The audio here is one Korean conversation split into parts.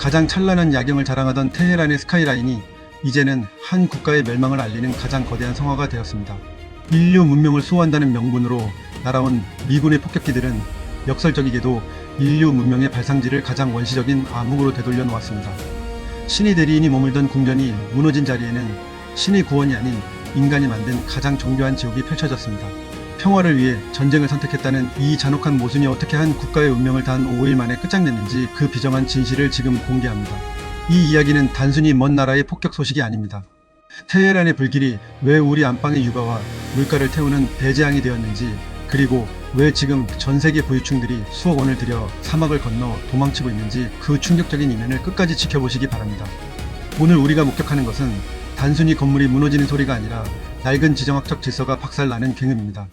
가장 찬란한 야경을 자랑하던 테헤란의 스카이라인이 이제는 한 국가의 멸망을 알리는 가장 거대한 성화가 되었습니다. 인류 문명을 수호한다는 명분으로 날아온 미군의 폭격기들은 역설적이게도 인류 문명의 발상지를 가장 원시적인 암흑으로 되돌려 놓았습니다. 신의 대리인이 머물던 궁전이 무너진 자리에는 신의 구원이 아닌 인간이 만든 가장 정교한 지옥이 펼쳐졌습니다. 평화를 위해 전쟁을 선택했다는 이 잔혹한 모순이 어떻게 한 국가의 운명을 단 5일 만에 끝장냈는지 그 비정한 진실을 지금 공개합니다. 이 이야기는 단순히 먼 나라의 폭격 소식이 아닙니다. 테헤란의 불길이 왜 우리 안방의 육아와 물가를 태우는 대재앙이 되었는지, 그리고 왜 지금 전세계 부유층들이 수억 원을 들여 사막을 건너 도망치고 있는지 그 충격적인 이면을 끝까지 지켜보시기 바랍니다. 오늘 우리가 목격하는 것은 단순히 건물이 무너지는 소리가 아니라 낡은 지정학적 질서가 박살나는 굉음입니다.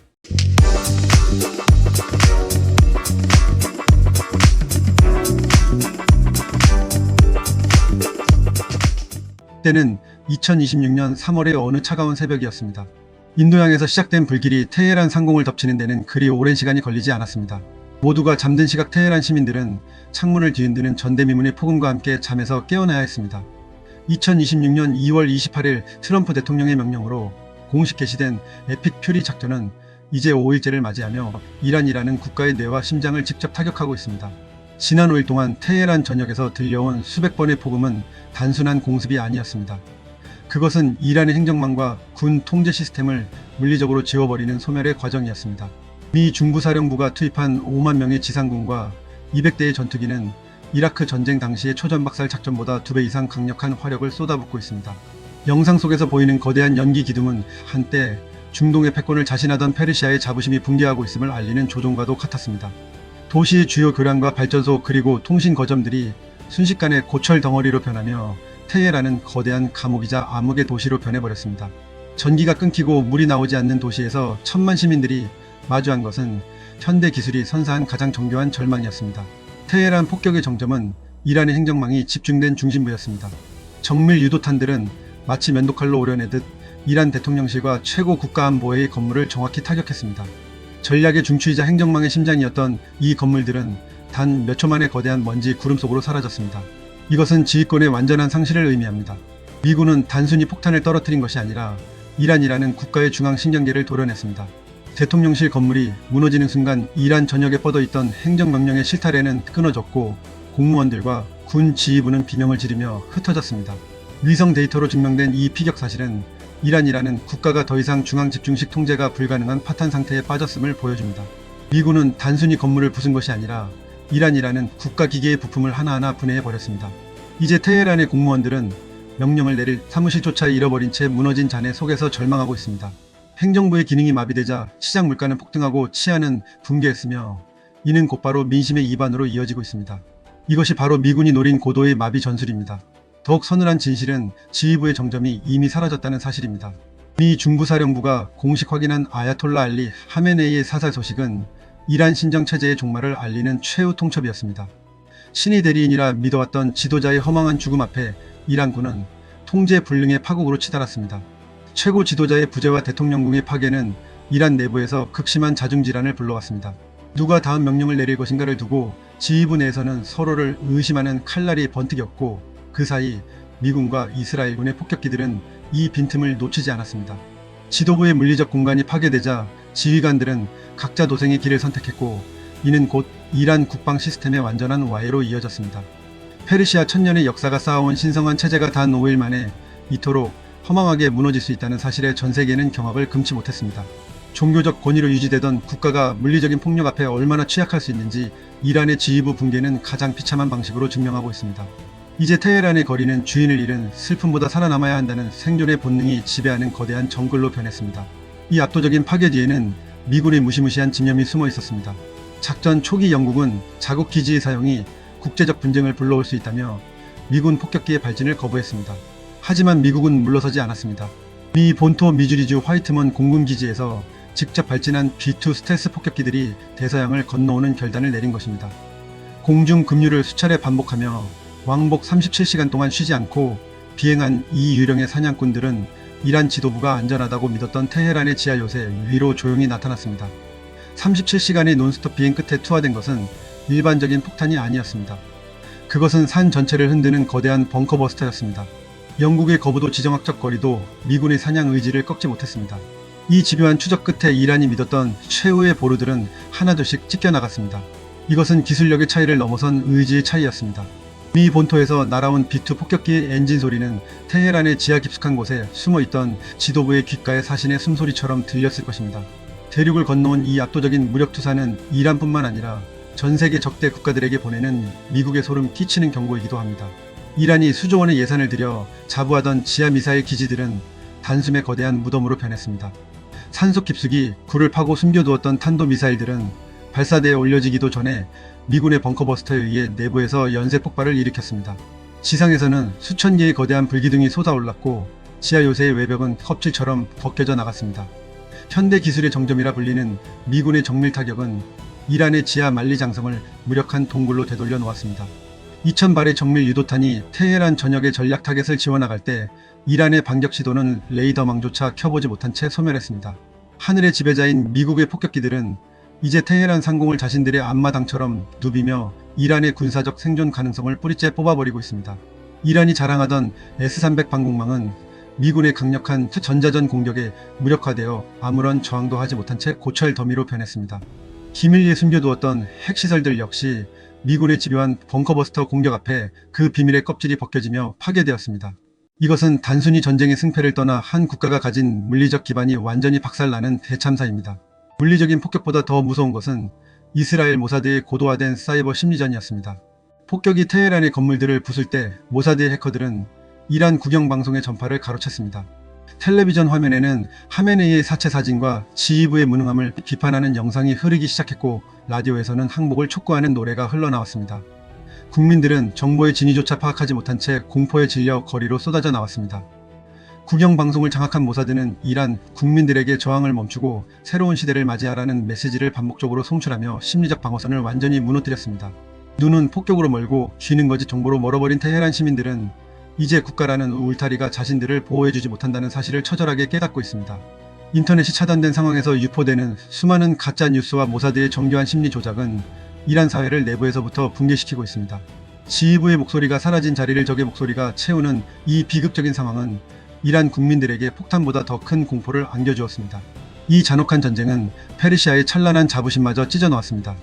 때는 2026년 3월의 어느 차가운 새벽이었습니다. 인도양에서 시작된 불길이 테헤란 상공을 덮치는 데는 그리 오랜 시간이 걸리지 않았습니다. 모두가 잠든 시각 테헤란 시민들은 창문을 뒤흔드는 전대미문의 폭음과 함께 잠에서 깨어나야 했습니다. 2026년 2월 28일 트럼프 대통령의 명령으로 공식 개시된 에픽 퓨리 작전은 이제 5일째를 맞이하며 이란이라는 국가의 뇌와 심장을 직접 타격하고 있습니다. 지난 5일 동안 테헤란 전역에서 들려온 수백 번의 폭음은 단순한 공습이 아니었습니다. 그것은 이란의 행정망과 군 통제 시스템을 물리적으로 지워버리는 소멸의 과정이었습니다. 미 중부사령부가 투입한 5만 명의 지상군과 200대의 전투기는 이라크 전쟁 당시의 초전박살 작전보다 2배 이상 강력한 화력을 쏟아붓고 있습니다. 영상 속에서 보이는 거대한 연기 기둥은 한때 중동의 패권을 자신하던 페르시아의 자부심이 붕괴하고 있음을 알리는 조종과도 같았습니다. 도시의 주요 교량과 발전소 그리고 통신 거점들이 순식간에 고철 덩어리로 변하며 테헤란은 거대한 감옥이자 암흑의 도시로 변해버렸습니다. 전기가 끊기고 물이 나오지 않는 도시에서 천만 시민들이 마주한 것은 현대 기술이 선사한 가장 정교한 절망이었습니다. 테헤란 폭격의 정점은 이란의 행정망이 집중된 중심부였습니다. 정밀 유도탄들은 마치 면도칼로 오려내듯 이란 대통령실과 최고 국가안보회의 건물을 정확히 타격했습니다. 전략의 중추이자 행정망의 심장이었던 이 건물들은 단 몇 초 만에 거대한 먼지 구름 속으로 사라졌습니다. 이것은 지휘권의 완전한 상실을 의미합니다. 미군은 단순히 폭탄을 떨어뜨린 것이 아니라 이란이라는 국가의 중앙 신경계를 도려냈습니다. 대통령실 건물이 무너지는 순간 이란 전역에 뻗어있던 행정명령의 실타래는 끊어졌고 공무원들과 군 지휘부는 비명을 지르며 흩어졌습니다. 위성 데이터로 증명된 이 피격 사실은 이란이라는 국가가 더 이상 중앙 집중식 통제가 불가능한 파탄 상태에 빠졌음을 보여줍니다. 미군은 단순히 건물을 부순 것이 아니라 이란이라는 국가 기계의 부품을 하나하나 분해해버렸습니다. 이제 테헤란의 공무원들은 명령을 내릴 사무실조차 잃어버린 채 무너진 잔해 속에서 절망하고 있습니다. 행정부의 기능이 마비되자 시장 물가는 폭등하고 치안은 붕괴했으며 이는 곧바로 민심의 이반으로 이어지고 있습니다. 이것이 바로 미군이 노린 고도의 마비 전술입니다. 더욱 서늘한 진실은 지휘부의 정점이 이미 사라졌다는 사실입니다. 미 중부사령부가 공식 확인한 아야톨라 알리 하메네이의 사살 소식은 이란 신정체제의 종말을 알리는 최후 통첩이었습니다. 신의 대리인이라 믿어왔던 지도자의 허망한 죽음 앞에 이란군은 통제 불능의 파국으로 치달았습니다. 최고 지도자의 부재와 대통령궁의 파괴는 이란 내부에서 극심한 자중질환을 불러왔습니다. 누가 다음 명령을 내릴 것인가를 두고 지휘부 내에서는 서로를 의심하는 칼날이 번뜩였고 그 사이 미군과 이스라엘군의 폭격기들은 이 빈틈을 놓치지 않았습니다. 지도부의 물리적 공간이 파괴되자 지휘관들은 각자 도생의 길을 선택했고 이는 곧 이란 국방 시스템의 완전한 와해로 이어졌습니다. 페르시아 천년의 역사가 쌓아온 신성한 체제가 단 5일 만에 이토록 허망하게 무너질 수 있다는 사실에 전 세계는 경악을 금치 못했습니다. 종교적 권위로 유지되던 국가가 물리적인 폭력 앞에 얼마나 취약할 수 있는지 이란의 지휘부 붕괴는 가장 비참한 방식으로 증명하고 있습니다. 이제 테헤란의 거리는 주인을 잃은 슬픔보다 살아남아야 한다는 생존의 본능이 지배하는 거대한 정글로 변했습니다. 이 압도적인 파괴 뒤에는 미군의 무시무시한 집념이 숨어 있었습니다. 작전 초기 영국은 자국 기지의 사용이 국제적 분쟁을 불러올 수 있다며 미군 폭격기의 발진을 거부했습니다. 하지만 미국은 물러서지 않았습니다. 미 본토 미주리주 화이트먼 공군기지에서 직접 발진한 B-2 스텔스 폭격기들이 대서양을 건너오는 결단을 내린 것입니다. 공중 급류를 수차례 반복하며 왕복 37시간 동안 쉬지 않고 비행한 이 유령의 사냥꾼들은 이란 지도부가 안전하다고 믿었던 테헤란의 지하 요새 위로 조용히 나타났습니다. 37시간의 논스톱 비행 끝에 투하된 것은 일반적인 폭탄이 아니었습니다. 그것은 산 전체를 흔드는 거대한 벙커버스터였습니다. 영국의 거부도 지정학적 거리도 미군의 사냥 의지를 꺾지 못했습니다. 이 집요한 추적 끝에 이란이 믿었던 최후의 보루들은 하나둘씩 찢겨나갔습니다. 이것은 기술력의 차이를 넘어선 의지의 차이였습니다. 미 본토에서 날아온 B-2 폭격기 엔진 소리는 테헤란의 지하 깊숙한 곳에 숨어있던 지도부의 귓가에 사신의 숨소리처럼 들렸을 것입니다. 대륙을 건너온 이 압도적인 무력 투사는 이란뿐만 아니라 전 세계 적대 국가들에게 보내는 미국의 소름 끼치는 경고이기도 합니다. 이란이 수조 원의 예산을 들여 자부하던 지하미사일 기지들은 단숨에 거대한 무덤으로 변했습니다. 산속 깊숙이 굴을 파고 숨겨두었던 탄도미사일들은 발사대에 올려지기도 전에 미군의 벙커버스터에 의해 내부에서 연쇄 폭발을 일으켰습니다. 지상에서는 수천 개의 거대한 불기둥이 솟아올랐고 지하 요새의 외벽은 껍질처럼 벗겨져 나갔습니다. 현대 기술의 정점이라 불리는 미군의 정밀 타격은 이란의 지하 만리장성을 무력한 동굴로 되돌려 놓았습니다. 2000발의 정밀 유도탄이 테헤란 전역의 전략 타겟을 지워나갈 때 이란의 반격 시도는 레이더망조차 켜보지 못한 채 소멸했습니다. 하늘의 지배자인 미국의 폭격기들은 이제 테헤란 상공을 자신들의 앞마당처럼 누비며 이란의 군사적 생존 가능성을 뿌리째 뽑아버리고 있습니다. 이란이 자랑하던 S-300 방공망은 미군의 강력한 전자전 공격에 무력화되어 아무런 저항도 하지 못한 채 고철 더미로 변했습니다. 기밀리에 숨겨두었던 핵시설들 역시 미군의 집요한 벙커버스터 공격 앞에 그 비밀의 껍질이 벗겨지며 파괴되었습니다. 이것은 단순히 전쟁의 승패를 떠나 한 국가가 가진 물리적 기반이 완전히 박살나는 대참사입니다. 물리적인 폭격보다 더 무서운 것은 이스라엘 모사드의 고도화된 사이버 심리전이었습니다. 폭격이 테헤란의 건물들을 부술 때 모사드의 해커들은 이란 국영방송의 전파를 가로챘습니다. 텔레비전 화면에는 하메네이의 사체 사진과 지휘부의 무능함을 비판하는 영상이 흐르기 시작했고 라디오에서는 항복을 촉구하는 노래가 흘러나왔습니다. 국민들은 정보의 진위조차 파악하지 못한 채 공포에 질려 거리로 쏟아져 나왔습니다. 국영방송을 장악한 모사드는 이란 국민들에게 저항을 멈추고 새로운 시대를 맞이하라는 메시지를 반복적으로 송출하며 심리적 방어선을 완전히 무너뜨렸습니다. 눈은 폭격으로 멀고 귀는 거짓 정보로 멀어버린 테헤란 시민들은 이제 국가라는 울타리가 자신들을 보호해주지 못한다는 사실을 처절하게 깨닫고 있습니다. 인터넷이 차단된 상황에서 유포되는 수많은 가짜 뉴스와 모사드의 정교한 심리 조작은 이란 사회를 내부에서부터 붕괴시키고 있습니다. 지휘부의 목소리가 사라진 자리를 적의 목소리가 채우는 이 비극적인 상황은 이란 국민들에게 폭탄보다 더 큰 공포를 안겨주었습니다. 이 잔혹한 전쟁은 페르시아의 찬란한 자부심마저 찢어놓았습니다.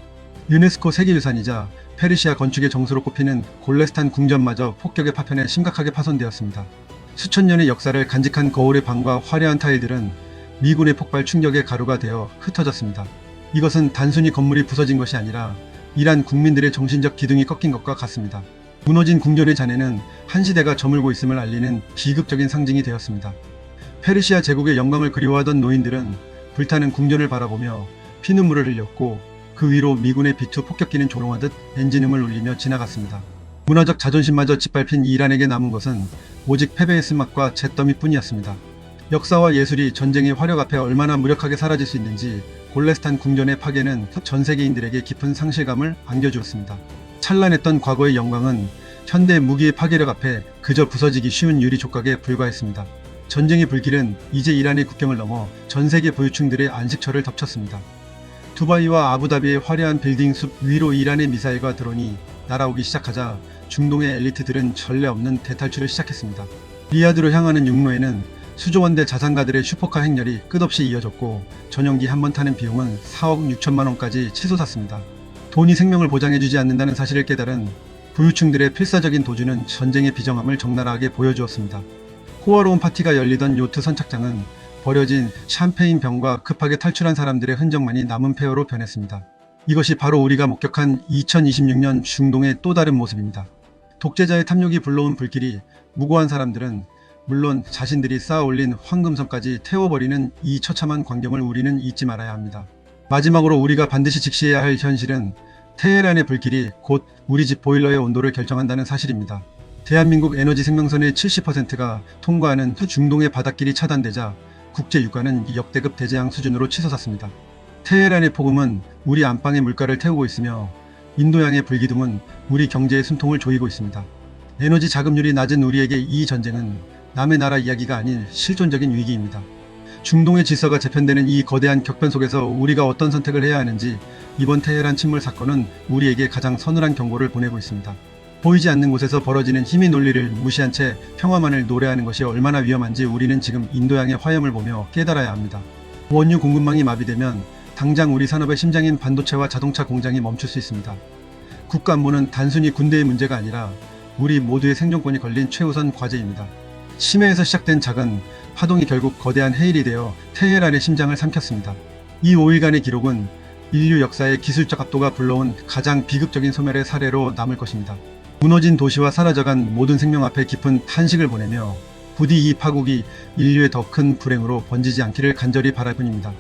유네스코 세계유산이자 페르시아 건축의 정수로 꼽히는 골레스탄 궁전마저 폭격의 파편에 심각하게 파손되었습니다. 수천 년의 역사를 간직한 거울의 방과 화려한 타일들은 미군의 폭발 충격의 가루가 되어 흩어졌습니다. 이것은 단순히 건물이 부서진 것이 아니라 이란 국민들의 정신적 기둥이 꺾인 것과 같습니다. 무너진 궁전의 잔해는 한 시대가 저물고 있음을 알리는 비극적인 상징이 되었습니다. 페르시아 제국의 영광을 그리워하던 노인들은 불타는 궁전을 바라보며 피눈물을 흘렸고 그 위로 미군의 B-2 폭격기는 조롱하듯 엔진음을 울리며 지나갔습니다. 문화적 자존심마저 짓밟힌 이란에게 남은 것은 오직 패배의 쓴맛과 잿더미뿐이었습니다. 역사와 예술이 전쟁의 화력 앞에 얼마나 무력하게 사라질 수 있는지 골레스탄 궁전의 파괴는 전 세계인들에게 깊은 상실감을 안겨주었습니다. 찬란했던 과거의 영광은 현대 무기의 파괴력 앞에 그저 부서지기 쉬운 유리 족각에 불과했습니다. 전쟁의 불길은 이제 이란의 국경을 넘어 전 세계 부유층들의 안식처를 덮쳤습니다. 두바이와 아부다비의 화려한 빌딩 숲 위로 이란의 미사일과 드론이 날아오기 시작하자 중동의 엘리트들은 전례 없는 대탈출을 시작했습니다. 리야드로 향하는 육로에는 수조원대 자산가들의 슈퍼카 행렬이 끝없이 이어졌고 전용기 한 번 타는 비용은 4억 6천만 원까지 치솟았습니다. 돈이 생명을 보장해주지 않는다는 사실을 깨달은 부유층들의 필사적인 도주는 전쟁의 비정함을 적나라하게 보여주었습니다. 호화로운 파티가 열리던 요트 선착장은 버려진 샴페인 병과 급하게 탈출한 사람들의 흔적만이 남은 폐허로 변했습니다. 이것이 바로 우리가 목격한 2026년 중동의 또 다른 모습입니다. 독재자의 탐욕이 불러온 불길이 무고한 사람들은 물론 자신들이 쌓아올린 황금성까지 태워버리는 이 처참한 광경을 우리는 잊지 말아야 합니다. 마지막으로 우리가 반드시 직시해야 할 현실은 테헤란의 불길이 곧 우리 집 보일러의 온도를 결정한다는 사실입니다. 대한민국 에너지 생명선의 70%가 통과하는 중동의 바닷길이 차단되자 국제 유가는 역대급 대재앙 수준으로 치솟았습니다. 테헤란의 폭음은 우리 안방의 물가를 태우고 있으며 인도양의 불기둥은 우리 경제의 숨통을 조이고 있습니다. 에너지 자급률이 낮은 우리에게 이 전쟁은 남의 나라 이야기가 아닌 실존적인 위기입니다. 중동의 질서가 재편되는 이 거대한 격변 속에서 우리가 어떤 선택을 해야 하는지 이번 테헤란 침몰 사건은 우리에게 가장 서늘한 경고를 보내고 있습니다. 보이지 않는 곳에서 벌어지는 힘의 논리를 무시한 채 평화만을 노래하는 것이 얼마나 위험한지 우리는 지금 인도양의 화염을 보며 깨달아야 합니다. 원유 공급망이 마비되면 당장 우리 산업의 심장인 반도체와 자동차 공장이 멈출 수 있습니다. 국가 안보는 단순히 군대의 문제가 아니라 우리 모두의 생존권이 걸린 최우선 과제입니다. 심해에서 시작된 작은 파동이 결국 거대한 해일이 되어 테헤란의 심장을 삼켰습니다. 이 5일간의 기록은 인류 역사의 기술적 압도가 불러온 가장 비극적인 소멸의 사례로 남을 것입니다. 무너진 도시와 사라져간 모든 생명 앞에 깊은 탄식을 보내며 부디 이 파국이 인류의 더 큰 불행으로 번지지 않기를 간절히 바랄 뿐입니다.